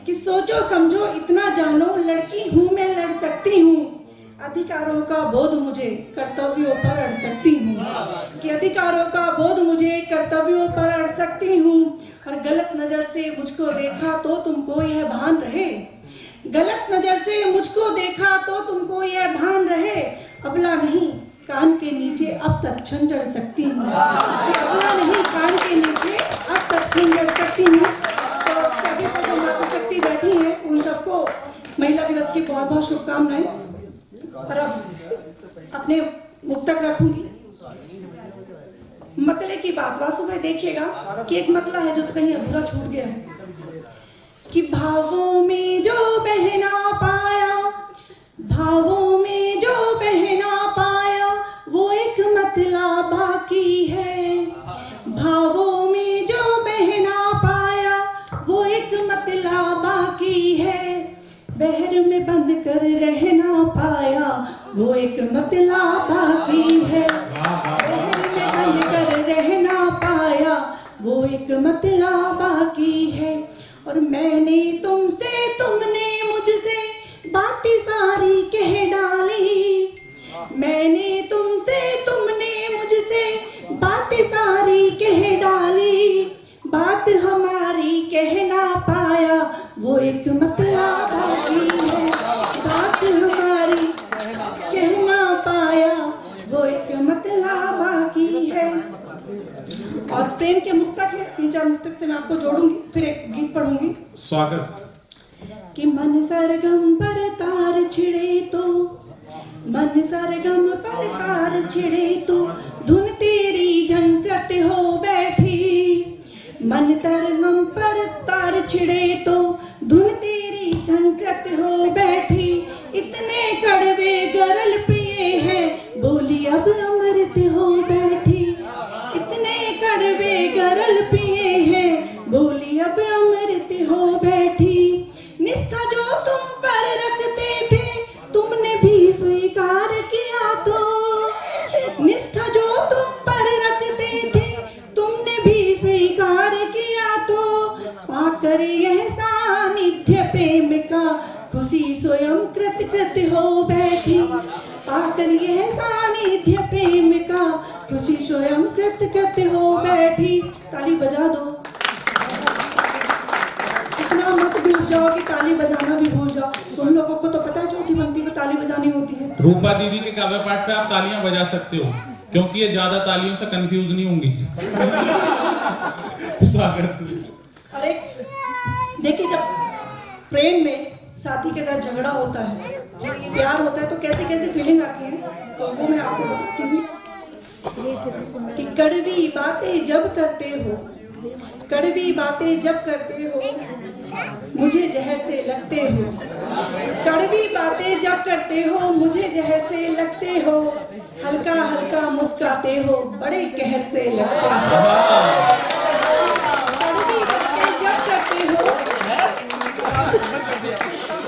कि सोचो समझो इतना जानो, लड़की हूँ मैं लड़ सकती हूँ, अधिकारों का बोध मुझे कर्तव्यों पर अड़ सकती हूँ, कि अधिकारों का बोध मुझे कर्तव्यों पर अड़ सकती हूँ। और गलत नजर से मुझको देखा तो तुमको यह भान रहे, गलत नजर से मुझको देखा तो तुमको यह भान रहे, अबला नहीं कान के नीचे अब तक छन चढ़ सकती हूँ, अबला नहीं कान के नीचे अब तक छन चढ़ सकती हूँ। तो सभी को जो माता शक्ति बैठी है उन सबको महिला दिवस की बहुत बहुत शुभकामनाएं। और अब अपने मुक्तक रखूंगी। मतले की बात वासु भाई देखिएगा कि एक मतला है जो तो कहीं अधूरा छूट गया है, कि भावों में जो बहना पाया, भावों में जो बहना पाया वो एक मतला बाकी है, भावों में जो बहना पाया वो एक मतला बाकी है, बहर में बंद कर रहना पाया वो एक मतला बाकी है, बहर में बंद कर रहना पाया वो एक मतला बाकी है। और मैंने तुमसे तुमने मुझसे बातें सारी कह डाली, मैंने तुमसे तुमने मुझसे बातें सारी कह डाली, बात हमारी कह ना पाया वो एक मतला बाकी है, बात हमारी कह ना पाया वो एक मतला बाकी है। और प्रेम के मुक्तक है, 3-4 मुक्तक से मैं आपको जोड़ूंगी, फिर एक गीत पढ़ूंगी। स्वागत। कि मन सरगम पर तार छिड़े तो, मन सरगम पर तार छिड़े तो धुन तेरी झंकृत हो बैठी, मन तरगम पर तार छिड़े तो धुन तेरी झंकृत हो बैठी, इतने कड़वे गरल प्रिय है बोली अब अमृत हो बैठी, इतने कड़वे गरल पिए हैं बोली अब अमृत हो बैठी, निष्ठा जो तुम पर रखते थे तुमने भी स्वीकार किया तो, निष्ठा जो तुम पर रखते थे तुमने भी स्वीकार किया तो, पाकर यह सानिध्य प्रेम का खुशी स्वयं कृत कृत हो बैठी, पाकर यह सानिध्य प्रेम का खुशी स्वयं कृत कृत हो बैठी। ताली बजा दो, इतना मत डूब जाओ कि ताली बजाना भी भूल जाओ। तुम लोगों को तो पता है चौथी पंक्ति में ताली बजानी होती है। रूपा दीदी के काव्य पाठ पे आप तालियां बजा सकते हो क्योंकि ये ज्यादा तालियों से कंफ्यूज नहीं होंगी। स्वागत। अरे देखिए, जब प्रेम में साथी के साथ झगड़ा होता है, प्यार होता है, तो कैसी कैसी फीलिंग आती है, तो वो मैं आपको बताती हूँ। कि कड़वी बातें जब करते हो, कड़वी बातें जब करते हो मुझे जहर से लगते हो, कड़वी बातें जब करते हो मुझे जहर से लगते हो, हल्का हल्का मुस्कुराते हो बड़े कहर से लगते हो, कड़वी बातें जब करते हो,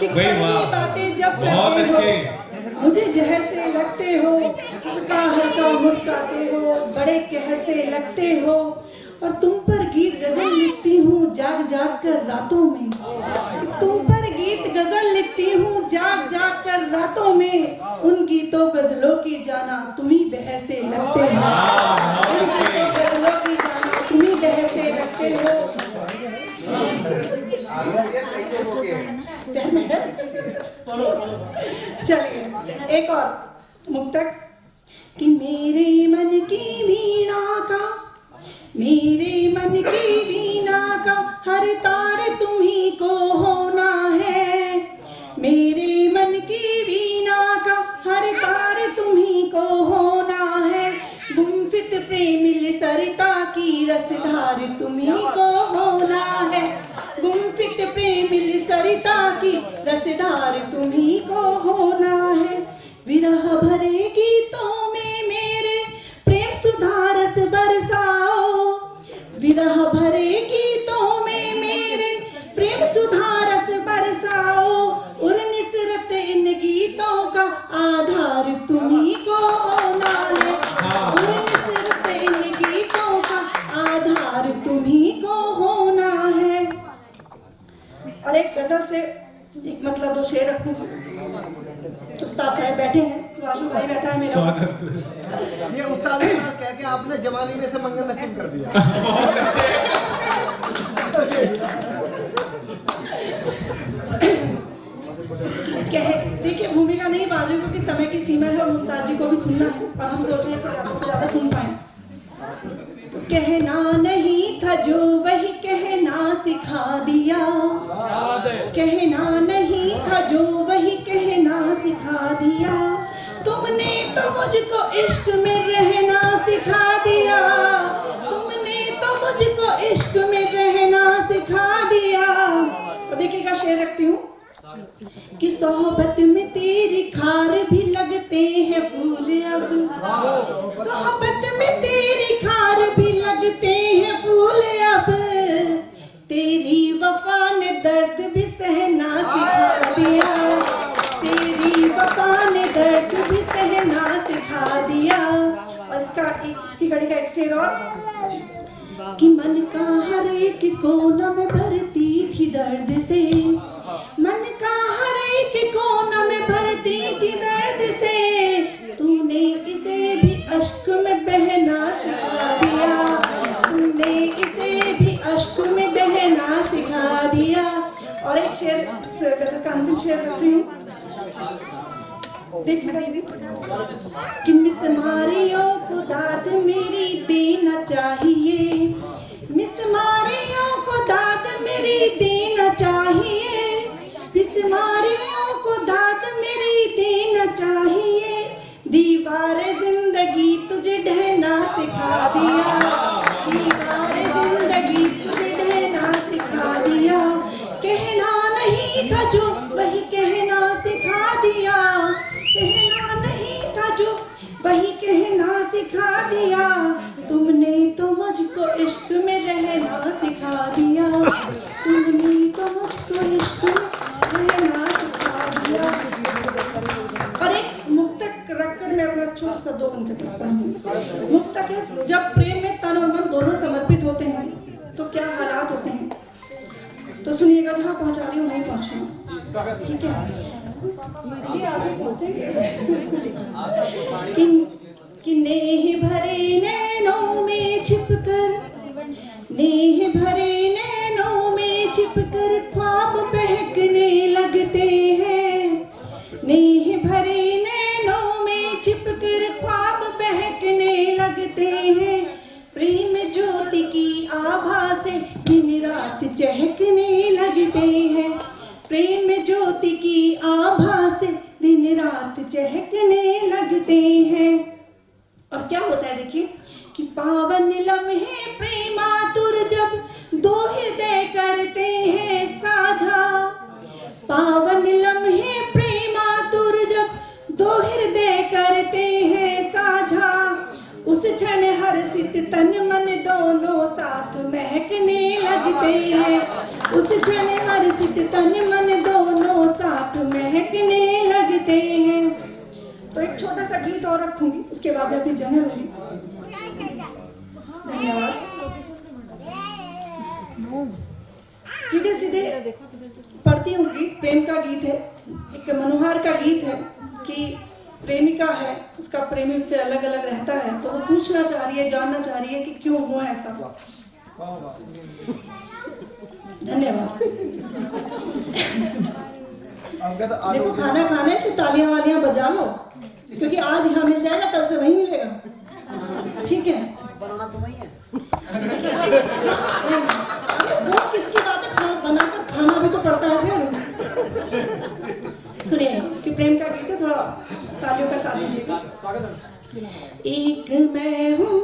कड़वी बातें जब करते हो मुझे जहर से लगते हो, हल्का हल्का मुस्कुराते हो बड़े कहर से लगते हो, और तुम पर गीत गजल लिखती हूँ जाग जाग कर रातों में, तुम पर गीत गजल लिखती हूँ जाग जाग कर रातों में, उन गीतों गजलों की जाना तुम्ही बहर से लगते हो, उन गीतों गजलों की जाना तुम्ही बहर से लगते हो। चलिए एक और मुक्तक। कि मेरे मन की वीणा का, मेरे मन की वीणा का हर तार तुम्ही को होना है, मेरे मन की वीणा का हर तार तुम्ही को होना है, गुंफित प्रेमिल सरिता की रसधार तुम्ही को होना है, गुंफित प्रेमिल सरिता की रसधार तुम्ही को होना है, विरह भरे गीतों में मेरे प्रेम सुधा रस बरसाओ, विरह भरे गीतों में मेरे प्रेम सुधा रस बरसाओ, और निसरत इन गीतों का आधार तुम्ही को होना है, और निसरत इन गीतों का आधार तुम्ही को होना है। और एक गजल से एक मतलब दो शेर रखूंगी। उस्ताद साहब बैठे हैं, तो आशु भाई बैठा है मेरा। स्वागत। ये उस्ताद के साथ कह के आपने जवानी में से मंगल नसीब कर दिया। देखिए भूमिका नहीं बाजू क्योंकि समय की सीमा है और मुमताज जी को भी सुनना है और हम सोच रहे हैं ज़्यादा से ज़्यादा सुन पाए। तो कहना नहीं था जो वही कहना सिखा दिया, कहना नहीं था जो वही कहना सिखा दिया, तुमने तो मुझको इश्क में रहना सिखा दिया, तुमने तो मुझको इश्क में रहना सिखा दिया। और देखिएगा शेर रखती हूँ कि सोहबत में तेरी खार भी लगते हैं फूल, अब सोहबत में तेरी खार भी लगते हैं फूल, अब तेरी वफा ने दर्द भी सहना सिखा दिया, तेरी वफा ने दर्द भी सहना सिखा दिया। और इसकी कड़ी का एक शेर और कि मन का हर एक कोना में भरती थी दर्द से, मन का हर एक कोना में भरती थी दर्द से, तूने इसे भी अश्क में बहना सिखा दिया, तूने इसे भी अश्क में बहना सिखा दिया। और एक शेर गजल का अंतिम शेर रख रही हूँ, देख कि मिसमारियों को दाद मेरी देना चाहिए, मिसमारियों को दाद मेरी देना चाहिए, मिसमारियों को दाद मेरी देना चाहिए, दीवार जिंदगी तुझे ढहना सिखा दिया, दीवार जिंदगी तुझे ढहना सिखा दिया, कहना नहीं था जो वही कहना सिखा दिया, कहना नहीं था जो वही कहना सिखा दिया, तुमने तो मुझको इश्क में रहना सिखा दिया, तुमने तो मुझको इश्क में रहना सिखा दिया। और एक मुक्तक रखकर मैं अपना छोटा सा दो बंद करके पढ़ूंगी। मुक्तक है जब प्रेम में तन और मन दोनों समर्पित होते हैं तो क्या हालात होते हैं। तो सुनिएगा, जहाँ पहुंचा रही हूँ नहीं पहुंचना, ठीक है? ये आगे पहुंचेंगे कि नेह भरे नैनों में छिपकर, नेह भरे नैनों में छिपकर ख्वाब बहकने लगते हैं, नेह भरे नैनों में छिपकर ख्वाब बहकने लगते हैं, प्रेम ज्योति की आभा से दिन रात चहकने लगते हैं, प्रेम ज्योति की आभा से दिन रात चहकने लगते हैं। और क्या होता है देखिए कि पावन लम्हे प्रेमातुर जब दो हृदय करते हैं साझा, पावन लम्हे प्रेमातुर जब दो हृदय करते हैं साझा, उस क्षण हर्षित तन मन दोनों साथ महकने लगते हैं, उस क्षण हर्षित तन मन दोनों साथ महकने लगते हैं। तो एक छोटा सा गीत और रखूंगी, उसके बाद मैं अपनी जगह लूंगी। धन्यवाद। सीधे सीधे पढ़ती हूँ गीत, प्रेम का गीत है, एक मनोहार का गीत है कि प्रेमिका है, उसका प्रेमी उससे अलग अलग रहता है, तो वो पूछना चाह रही है, जानना चाह रही है कि क्यों हुआ ऐसा। धन्यवाद। देखो खाना खाने से तालियां वालियां बजा लो, क्योंकि आज यहाँ मिल जाएगा कल से वहीं मिलेगा, ठीक है? बनाना तो वही है। वो किसकी बात है, बनाकर खाना भी तो पड़ता है फिर। सुनिए कि प्रेम का गीत है, थोड़ा तालियों का साथ दीजिएगा। एक मैं हूँ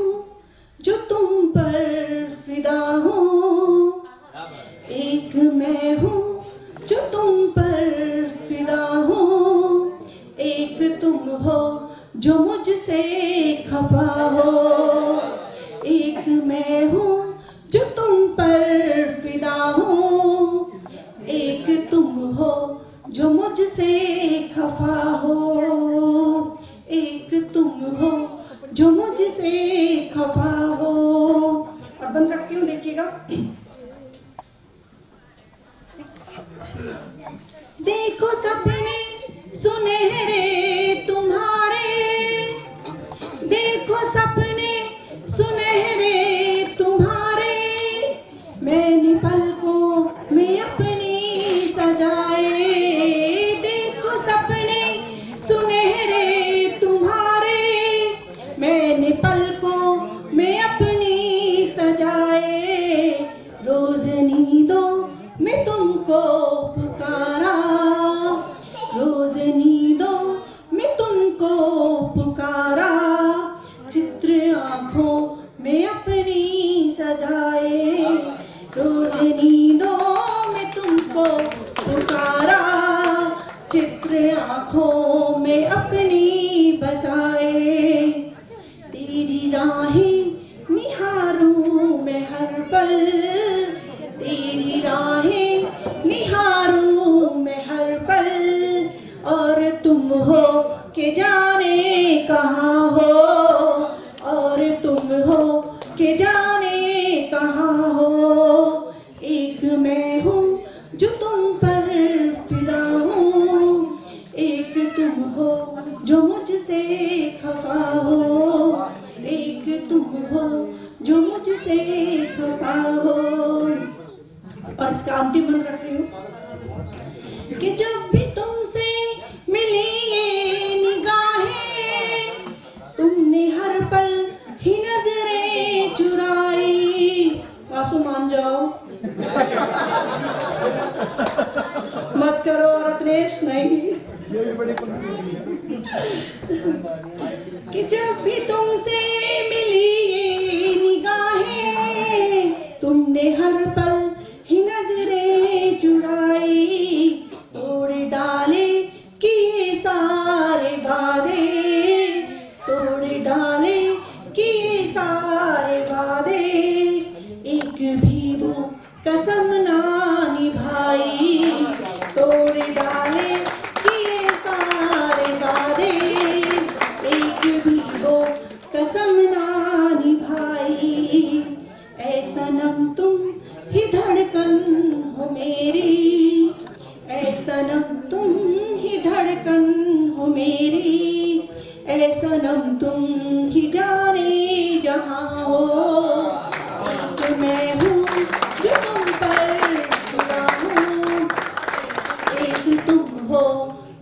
जो तुम पर फिदा हूँ, एक मैं हूँ जो तुम पर फिदा हूँ, एक तुम हो जो मुझसे खफा हो, एक पलकों में अपनी सजाए, देखो सपने सुनहरे तुम्हारे, मैंने पलकों में अपनी सजाए, रोज नींदों में तुमको पुकारा, रोज नींदों में तुमको पुकारा, चित्र आँखों में अपनी सजाए, रोज नींदों में तुमको पुकारा, चित्र आँखों में अपनी बसाए, तेरी राहें निहारूं मैं हर पल, तेरी राहें निहारूं मैं हर पल, और तुम हो के जाने कहाँ हो, और तुम हो के जाने कहाँ हो, एक मैं हूँ जो तुम पर फिदा हूँ, एक तुम हो जो मुझसे खफा हो, एक तुम हो जो मुझसे खफा हो। और इसका अंतिम बंद रख रही हूँ कि जब भी तुमसे मिली ये निगाहें, तुमने हर पल ही नजरें चुराई। आंसू मान जाओ, मत करो रत्नेश, नहीं। ये भी बड़ी पंक्ति कि जब भी तुमसे मिली ये निगाहें, तुमने हर पल ही नजरें चुराई, तोड़ डाले किए सारे वादे, तोड़ डाले किए सारे वादे, एक भी वो कसम ना निभाई, तोड़ डाले किए सारे वादे, एक भी वो कसम ना निभाई, ऐ सनम तुम ही धड़कन हो मेरी, ऐ सनम तुम ही धड़कन हो मेरी, ऐ सनम तुम ही जाने जहाँ हो, एक मैं हूँ जो तुम पर फिदा हूँ, एक तुम हो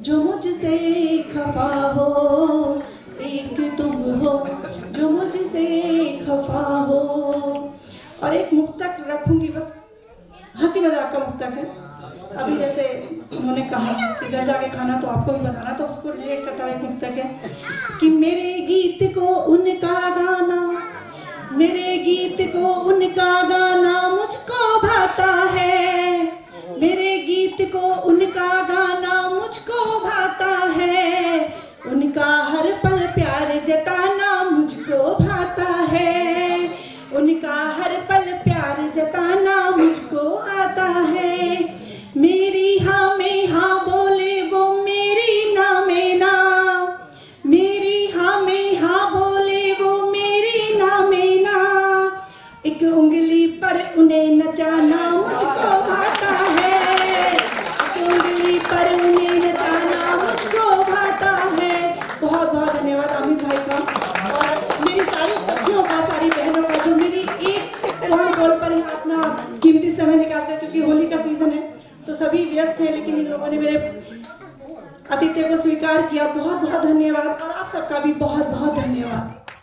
जो मुझसे खफा हो, एक तुम हो जो मुझसे खफा हो। और एक मुक्तक रखूंगी, बस हंसी मजाक का मुक्तक है। अभी जैसे उन्होंने कहा कि घर जाके खाना तो आपको भी बनाना, तो उसको रिलेट करता हुआ एक मुक्तक है कि मेरे गीत को उनका गाना, मेरे गीत को उनका गाना मुझको भाता है, मेरे गीत को उनका गाना मुझको भाता है, उनका हर पल प्यार जताना मुझको भाता है, उनका हर पल प्यार जताना मुझको आता है, मेरी हाँ में हाँ बोले वो मेरी ना में ना, मेरी हाँ में हाँ बोले वो मेरी ना में ना, एक उंगली पर उन्हें नचाना मुझको भाता है, एक उंगली पर उन्हें नचाना मुझको भाता है। बहुत बहुत धन्यवाद अमित भाई का और मेरी सारी सखियों का, सारी बहनों का, जो मेरी एक फोन कॉल पर ही अपना कीमती समय निकाल कर, क्योंकि होली का सीजन है तो सभी व्यस्त हैं, लेकिन इन लोगों ने मेरे आतिथ्य को स्वीकार किया। बहुत बहुत धन्यवाद और आप सबका भी बहुत बहुत धन्यवाद।